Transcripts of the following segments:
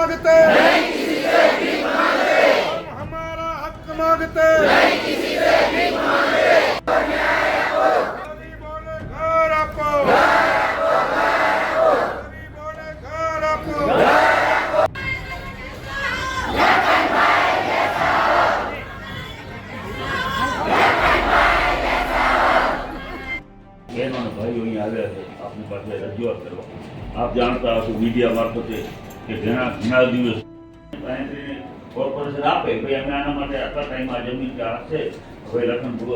मांगते नहीं, किसी से भीख मांगते, हम हमारा हक मांगते नहीं, किसी से भीख मांगते, गरीबों ने घर आपको, गरीबों ने घर आपको। बहनों ने भाई અહીં આવ્યા છે આપની પાસે રજૂઆત કરવા। આપ જાણતા હશો મીડિયા મારફતે કે ઘણા દિવસ કોર્પોરેશન આપે ભાઈ અમે આના માટે આટલા ટાઈમ આ જમીન છે હવે લખનપુર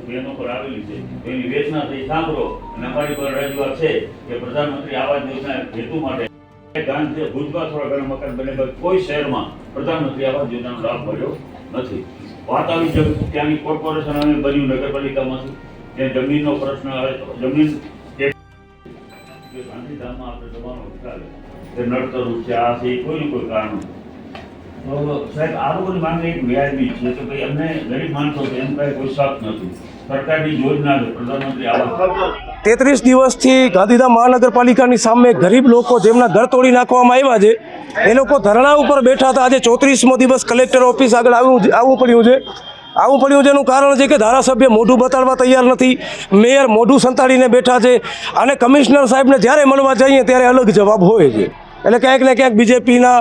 બહેનો પર આવેલી છે એની વેચના થઈ સાંભળો અને અમારી પર રજૂઆત છે કે પ્રધાનમંત્રી આવાસ યોજના હેતુ માટે ગાંધી ભુજમાં થોડા ઘણા મકાન બને કોઈ શહેરમાં પ્રધાનમંત્રી આવાસ યોજનાનો લાભ મળ્યો નથી। વાત આવી ત્યાંની કોર્પોરેશન અમે બન્યું નગરપાલિકામાંથી જે જમીનનો પ્રશ્ન જમીન ગાંધીધામમાં આપણે જવાનો ચાલે તે નડતરું છે આ છે કોઈ કોઈ કારણ તો સાહેબ આ લોકોની માંગ એક વ્યાજબી છે કે ભાઈ અમને ગરીબ માણસો છે એમ કાંઈ કોઈ શક નથી સરકારની યોજના છે પ્રધાનમંત્રી આવાસ 33 દિવસથી ગાંધીધામ મહાનગરપાલિકાની સામે ગરીબ લોકો જેમના ઘર તોડી નાખવામાં આવ્યા છે એ લોકો ધરણા ઉપર બેઠા હતા। આજે 34મો દિવસ કલેક્ટર ઓફિસ આગળ આવવું પડ્યું છે। જેનું કારણ છે કે ધારાસભ્ય મોઢું બતાડવા તૈયાર નથી, મેયર મોઢું સંતાડીને બેઠા છે અને કમિશનર સાહેબને જ્યારે મળવા જઈએ ત્યારે અલગ જવાબ હોય છે। એટલે ક્યાંક ને ક્યાંક બીજેપીના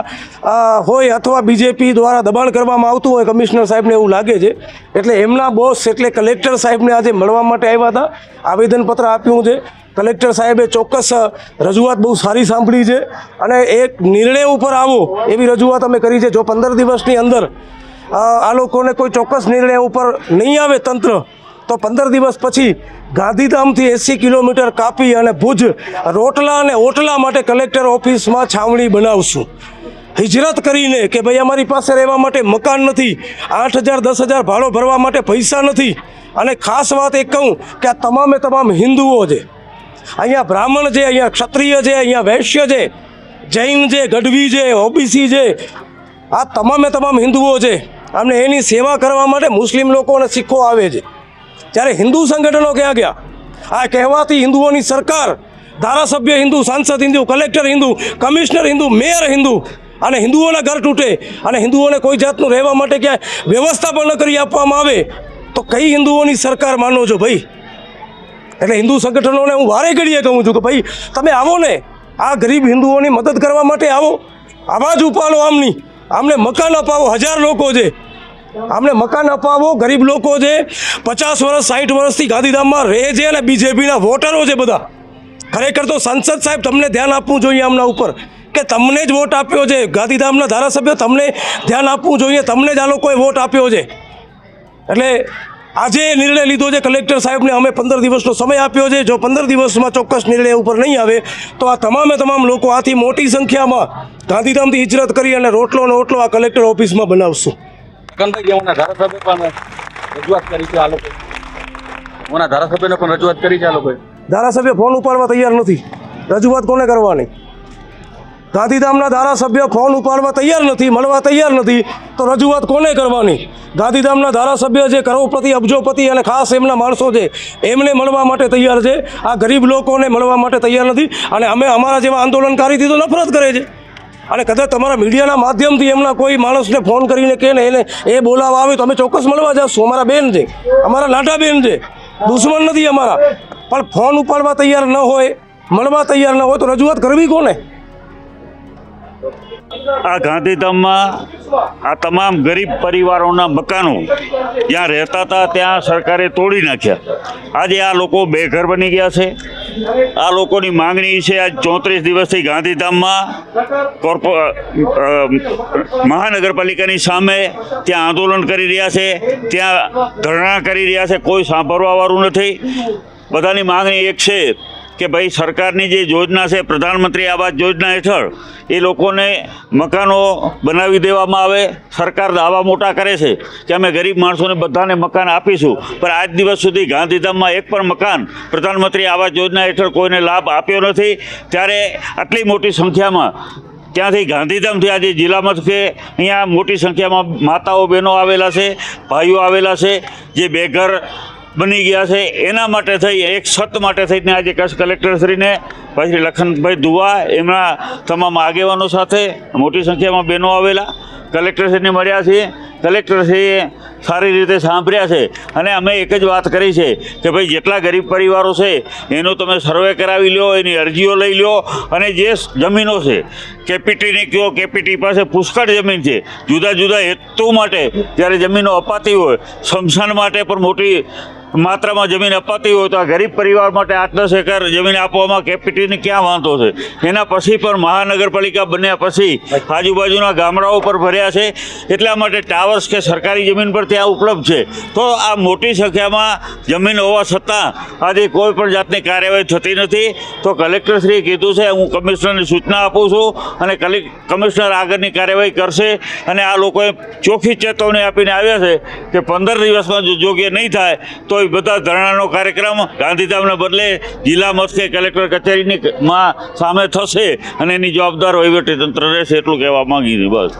હોય અથવા બીજેપી દ્વારા દબાણ કરવામાં આવતું હોય કમિશનર સાહેબને એવું લાગે છે। એટલે એમના બોસ એટલે કલેક્ટર સાહેબને આજે મળવા માટે આવ્યા હતા, આવેદનપત્ર આપ્યું છે। કલેક્ટર સાહેબે ચોક્કસ રજૂઆત બહુ સારી સાંભળી છે અને એક નિર્ણય ઉપર આવો એવી રજૂઆત અમે કરી છે। જો 15 દિવસની અંદર આ લોકોને કોઈ ચોક્કસ નિર્ણય ઉપર નહીં આવે તંત્ર તો 15 દિવસ પછી ગાંધીધામથી 80 કિલોમીટર કાપી અને ભુજ રોટલા અને ઓટલા માટે કલેક્ટર ઓફિસમાં છાવણી બનાવશું। હિજરત કરીને કે ભાઈ અમારી પાસે રહેવા માટે મકાન નથી, 8,000 10,000 ભાડો ભરવા માટે પૈસા નથી। અને ખાસ વાત એ કહું કે આ તમામ હિન્દુઓ છે, અહીંયા બ્રાહ્મણ છે, અહીંયા ક્ષત્રિય છે, અહીંયા વૈશ્ય છે, જૈન છે, ગઢવી છે, ઓબીસી છે, આ તમામ હિન્દુઓ છે। અમને એની સેવા કરવા માટે મુસ્લિમ લોકો અને શીખો આવે છે। જ્યારે હિન્દુ સંગઠનો ક્યાં ગયા? આ કહેવાતી હિન્દુઓની સરકાર, ધારાસભ્ય હિન્દુ, સાંસદ Hindu, collector Hindu, commissioner Hindu, mayor Hindu અને હિન્દુઓના ઘર તૂટે અને હિન્દુઓને કોઈ જાતનું રહેવા માટે ક્યાંય વ્યવસ્થા પણ ન કરી આપવામાં આવે તો કઈ હિન્દુઓની સરકાર માનો છો ભાઈ? એટલે હિન્દુ સંગઠનોને હું વારે ઘડીએ કહું છું કે ભાઈ તમે આવો ને, આ ગરીબ હિન્દુઓની મદદ કરવા માટે આવો, આવાજ ઉપાડો આમની, આમને મકાન અપાવો। 1000 લોકો છે, આમને મકાન અપાવો। ગરીબ લોકો છે, 50 વર્ષ 60 વર્ષથી ગાંધીધામમાં રહે છે અને બીજેપીના વોટરો છે બધા। ખરેખર તો સંસદ સાહેબ તમને ધ્યાન આપવું જોઈએ આમના ઉપર કે તમને જ વોટ આપ્યો છે, ગાંધીધામના ધારાસભ્ય તમને ધ્યાન આપવું જોઈએ, તમને જ આ લોકોએ વોટ આપ્યો છે। એટલે આજે નિર્ણય લીધો છે કલેક્ટર સાહેબને, અમે 15 દિવસનો સમય આપ્યો છે। જો 15 દિવસમાં ચોક્કસ નિર્ણય ઉપર નહીં આવે તો આ તમામ લોકો આથી મોટી સંખ્યામાં ગાંધીધામથી હિજરત કરી અને રોટલો ને ઓટલો આ કલેક્ટર ઓફિસમાં બનાવશું। ધારાસભ્ય ફોન ઉપાડવા તૈયાર નથી, રજૂઆત કોને કરવાની? ગાંધીધામના ધારાસભ્ય ફોન ઉપાડવા તૈયાર નથી, મળવા તૈયાર નથી તો રજૂઆત કોને કરવાની? ગાંધીધામના ધારાસભ્ય જે કરોડપતિ, અબજોપતિ અને ખાસ એમના માણસો છે એમને મળવા માટે તૈયાર છે, આ ગરીબ લોકોને મળવા માટે તૈયાર નથી। અને અમે અમારા જેવા આંદોલનકારીથી તો નફરત કરે છે। અને કદાચ તમારા મીડિયાના માધ્યમથી એમના કોઈ માણસને ફોન કરીને કહે ને એને એ બોલાવવા આવે તો અમે ચોક્કસ મળવા જઈશું। અમારા બેન છે, અમારા લાટા બેન છે, દુશ્મન નથી અમારા, પણ ફોન ઉપાડવા તૈયાર ન હોય, મળવા તૈયાર ન હોય તો રજૂઆત કરવી કોને? આ ગાંધીધામમાં આ તમામ ગરીબ પરિવારોના મકાનો જ્યાં રહેતા હતા ત્યાં સરકારે તોડી નાખ્યા। આજે આ લોકો બેઘર બની ગયા છે। આ લોકોની માંગણી છે આજ 34 દિવસથી ગાંધીધામમાં મહાનગરપાલિકાની સામે ત્યાં આંદોલન કરી રહ્યા છે, ત્યાં ધરણા કરી રહ્યા છે, કોઈ સાંભળવાવાળું નથી। બધાની માંગણી એક છે કે ભાઈ સરકારની જે યોજના છે પ્રધાનમંત્રી આવાસ યોજના હેઠળ એ લોકોને મકાનો બનાવી દેવામાં આવે। સરકાર દાવા મોટા કરે છે કે અમે ગરીબ માણસોને બધાને મકાન આપીશું, પણ આજ દિવસ સુધી ગાંધીધામમાં એક પણ મકાન પ્રધાનમંત્રી આવાસ યોજના હેઠળ કોઈને લાભ આપ્યો નથી। ત્યારે આટલી મોટી સંખ્યામાં ત્યાંથી ગાંધીધામથી આજે જિલ્લા મથકે અહીંયા મોટી સંખ્યામાં માતાઓ બહેનો આવેલા છે, ભાઈઓ આવેલા છે જે બેઘર બની ગયા છે. એના માટે થઈ એક સત માટે થઈને આજે કચ્છ કલેક્ટરશ્રીને પછી લખનભાઈ દુવા એમના તમામ આગેવાનો સાથે મોટી સંખ્યામાં બહેનો આવેલા કલેક્ટરશ્રીને મળ્યા છીએ. કલેક્ટરશ્રીએ સારી રીતે સાંભળ્યા છે અને અમે એક જ વાત કરી છે કે ભાઈ જેટલા ગરીબ પરિવારો છે એનો તમે સર્વે કરાવી લો, એની અરજીઓ લઈ લો અને જે જમીનો છે કેપીટીની કહો, કેપીટી પાસે પુષ્કળ જમીન છે, જુદા જુદા હેતુ માટે જ્યારે જમીનો અપાતી હોય, સ્મશાન માટે પણ મોટી માત્રામાં જમીન અપાતી હોય તો આ ગરીબ પરિવાર માટે 8-10 એકર જમીન આપવામાં કેપીટીને ક્યાં વાંધો છે. એના પછી પણ મહાનગરપાલિકા બન્યા પછી આજુબાજુના ગામડાઓ પર ભર્યા છે. એટલા માટે ટાવર્સ કે સરકારી જમીન પર ત્યાં ઉપલબ્ધ છે. તો આ મોટી સંખ્યામાં જમીન હોવા છતાં આજે કોઈ પણ જાતની કાર્યવાહી થતી નથી. તો કલેક્ટરશ્રીએ કીધું છે, હું કમિશનરને સૂચના આપું છું અને કમિશનર આગળની કાર્યવાહી કરશે. અને આ લોકોએ ચોખ્ખી ચેતવણી આપીને આવ્યા છે કે 15 દિવસમાં જો યોગ્ય નહીં થાય તો એ બધા ધરણાનો કાર્યક્રમ ગાંધીધામના બદલે જિલ્લા મથકે કલેક્ટર કચેરીની સામે થશે અને એની જવાબદાર વહીવટીતંત્ર રહેશે. એટલું કહેવા માંગી છે બસ.